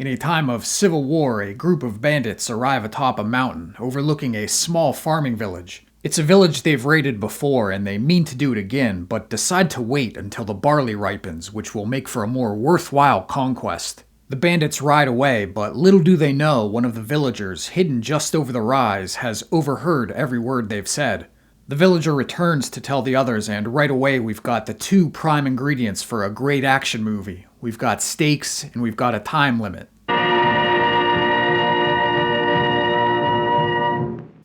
In a time of civil war, a group of bandits arrive atop a mountain overlooking a small farming village. It's a village they've raided before and they mean to do it again, but decide to wait until the barley ripens, which will make for a more worthwhile conquest. The bandits ride away, but little do they know one of the villagers, hidden just over the rise, has overheard every word they've said. The villager returns to tell the others, and right away we've got the two prime ingredients for a great action movie. We've got stakes, and we've got a time limit.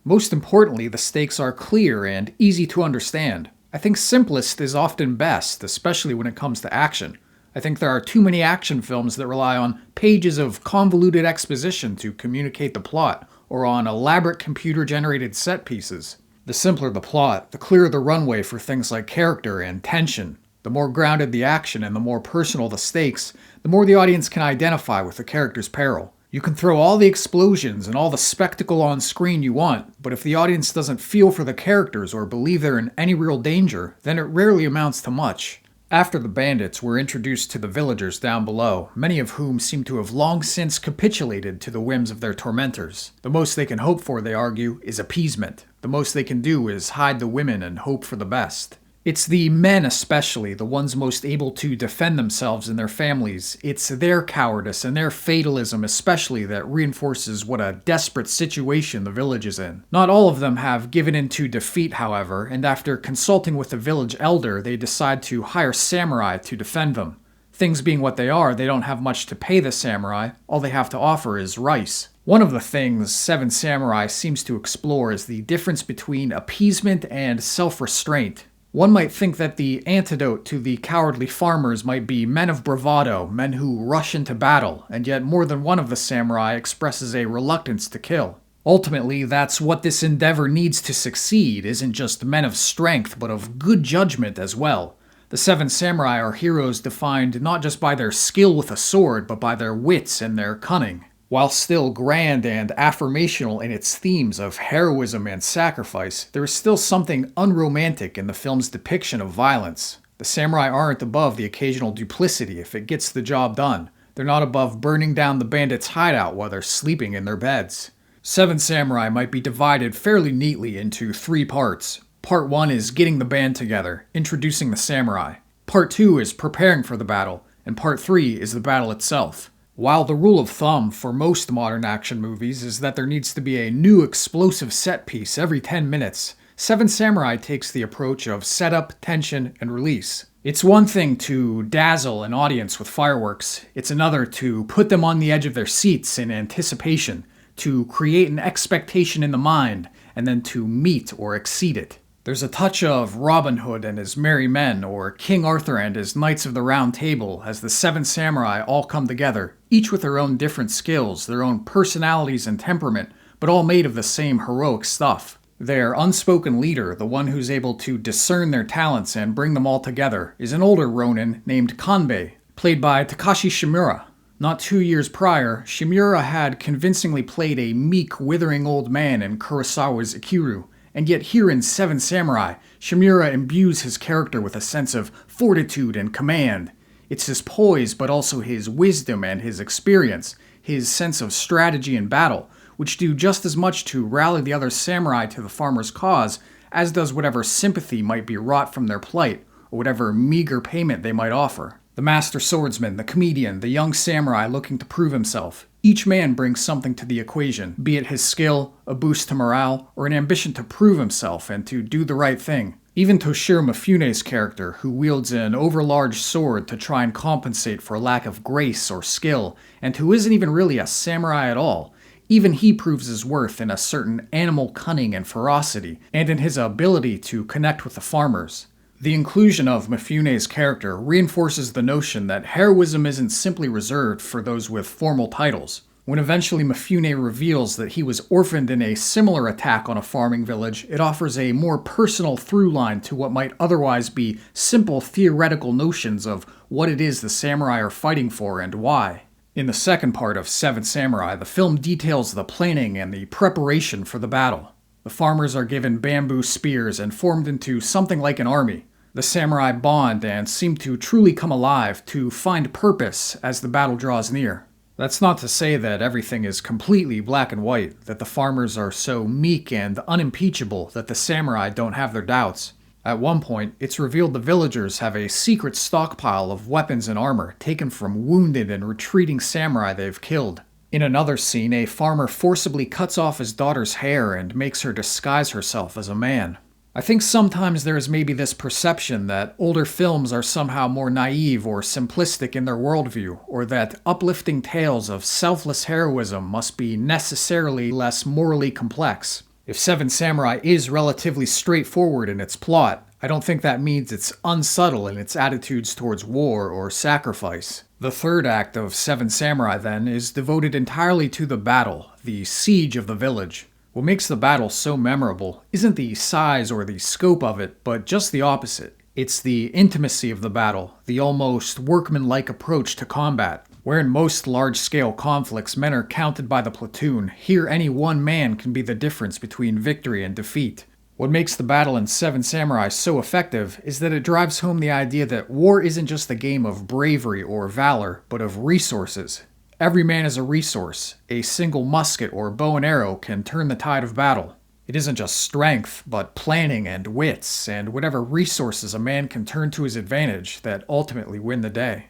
Most importantly, the stakes are clear and easy to understand. I think simplest is often best, especially when it comes to action. I think there are too many action films that rely on pages of convoluted exposition to communicate the plot, or on elaborate computer-generated set pieces. The simpler the plot, the clearer the runway for things like character and tension. The more grounded the action and the more personal the stakes, the more the audience can identify with the character's peril. You can throw all the explosions and all the spectacle on screen you want, but if the audience doesn't feel for the characters or believe they're in any real danger, then it rarely amounts to much. After the bandits, we're introduced to the villagers down below, many of whom seem to have long since capitulated to the whims of their tormentors. The most they can hope for, they argue, is appeasement. The most they can do is hide the women and hope for the best. It's the men especially, the ones most able to defend themselves and their families. It's their cowardice and their fatalism especially that reinforces what a desperate situation the village is in. Not all of them have given in to defeat, however, and after consulting with the village elder, they decide to hire samurai to defend them. Things being what they are, they don't have much to pay the samurai. All they have to offer is rice. One of the things Seven Samurai seems to explore is the difference between appeasement and self-restraint. One might think that the antidote to the cowardly farmers might be men of bravado, men who rush into battle, and yet more than one of the samurai expresses a reluctance to kill. Ultimately, that's what this endeavor needs to succeed, isn't just men of strength, but of good judgment as well. The Seven Samurai are heroes defined not just by their skill with a sword, but by their wits and their cunning. While still grand and affirmational in its themes of heroism and sacrifice, there is still something unromantic in the film's depiction of violence. The samurai aren't above the occasional duplicity if it gets the job done. They're not above burning down the bandits' hideout while they're sleeping in their beds. Seven Samurai might be divided fairly neatly into three parts. Part 1 is getting the band together, introducing the samurai. Part 2 is preparing for the battle, and Part 3 is the battle itself. While the rule of thumb for most modern action movies is that there needs to be a new explosive set piece every 10 minutes, Seven Samurai takes the approach of setup, tension, and release. It's one thing to dazzle an audience with fireworks, it's another to put them on the edge of their seats in anticipation, to create an expectation in the mind, and then to meet or exceed it. There's a touch of Robin Hood and his merry men, or King Arthur and his Knights of the Round Table, as the Seven Samurai all come together, each with their own different skills, their own personalities and temperament, but all made of the same heroic stuff. Their unspoken leader, the one who's able to discern their talents and bring them all together, is an older rōnin named Kanbei, played by Takashi Shimura. Not 2 years prior, Shimura had convincingly played a meek, withering old man in Kurosawa's Akira. And yet here in Seven Samurai, Shimura imbues his character with a sense of fortitude and command. It's his poise, but also his wisdom and his experience, his sense of strategy in battle, which do just as much to rally the other samurai to the farmer's cause, as does whatever sympathy might be wrought from their plight, or whatever meager payment they might offer. The master swordsman, the comedian, the young samurai looking to prove himself. Each man brings something to the equation, be it his skill, a boost to morale, or an ambition to prove himself and to do the right thing. Even Toshiro Mifune's character, who wields an overlarge sword to try and compensate for a lack of grace or skill, and who isn't even really a samurai at all, even he proves his worth in a certain animal cunning and ferocity, and in his ability to connect with the farmers. The inclusion of Mifune's character reinforces the notion that heroism isn't simply reserved for those with formal titles. When eventually Mifune reveals that he was orphaned in a similar attack on a farming village, it offers a more personal through line to what might otherwise be simple theoretical notions of what it is the samurai are fighting for and why. In the second part of Seven Samurai, the film details the planning and the preparation for the battle. The farmers are given bamboo spears and formed into something like an army. The samurai bond and seem to truly come alive, to find purpose as the battle draws near. That's not to say that everything is completely black and white, that the farmers are so meek and unimpeachable that the samurai don't have their doubts. At one point, it's revealed the villagers have a secret stockpile of weapons and armor taken from wounded and retreating samurai they've killed. In another scene, a farmer forcibly cuts off his daughter's hair and makes her disguise herself as a man. I think sometimes there is maybe this perception that older films are somehow more naive or simplistic in their worldview, or that uplifting tales of selfless heroism must be necessarily less morally complex. If Seven Samurai is relatively straightforward in its plot, I don't think that means it's unsubtle in its attitudes towards war or sacrifice. The third act of Seven Samurai, then, is devoted entirely to the battle, the siege of the village. What makes the battle so memorable isn't the size or the scope of it, but just the opposite. It's the intimacy of the battle, the almost workmanlike approach to combat. Where in most large-scale conflicts men are counted by the platoon, here any one man can be the difference between victory and defeat. What makes the battle in Seven Samurai so effective is that it drives home the idea that war isn't just a game of bravery or valor, but of resources. Every man is a resource. A single musket or bow and arrow can turn the tide of battle. It isn't just strength, but planning and wits, and whatever resources a man can turn to his advantage that ultimately win the day.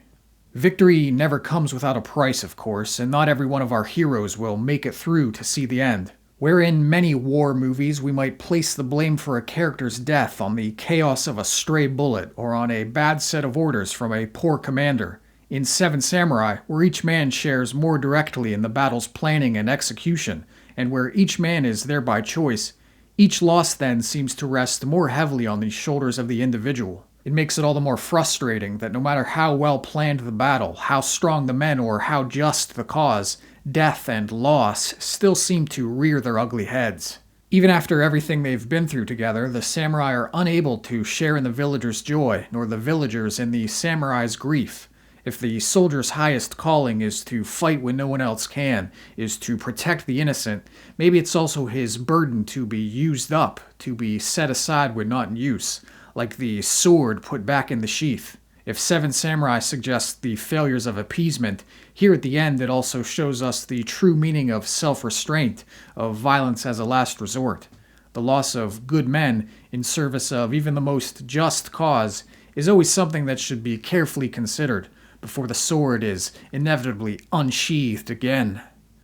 Victory never comes without a price, of course, and not every one of our heroes will make it through to see the end. Where in many war movies we might place the blame for a character's death on the chaos of a stray bullet or on a bad set of orders from a poor commander, in Seven Samurai, where each man shares more directly in the battle's planning and execution, and where each man is there by choice, each loss then seems to rest more heavily on the shoulders of the individual. It makes it all the more frustrating that no matter how well planned the battle, how strong the men, or how just the cause, death and loss still seem to rear their ugly heads. Even after everything they've been through together, the samurai are unable to share in the villagers' joy, nor the villagers in the samurai's grief. If the soldier's highest calling is to fight when no one else can, is to protect the innocent, maybe it's also his burden to be used up, to be set aside when not in use, like the sword put back in the sheath. If Seven Samurai suggests the failures of appeasement, here at the end it also shows us the true meaning of self-restraint, of violence as a last resort. The loss of good men in service of even the most just cause is always something that should be carefully considered before the sword is inevitably unsheathed again.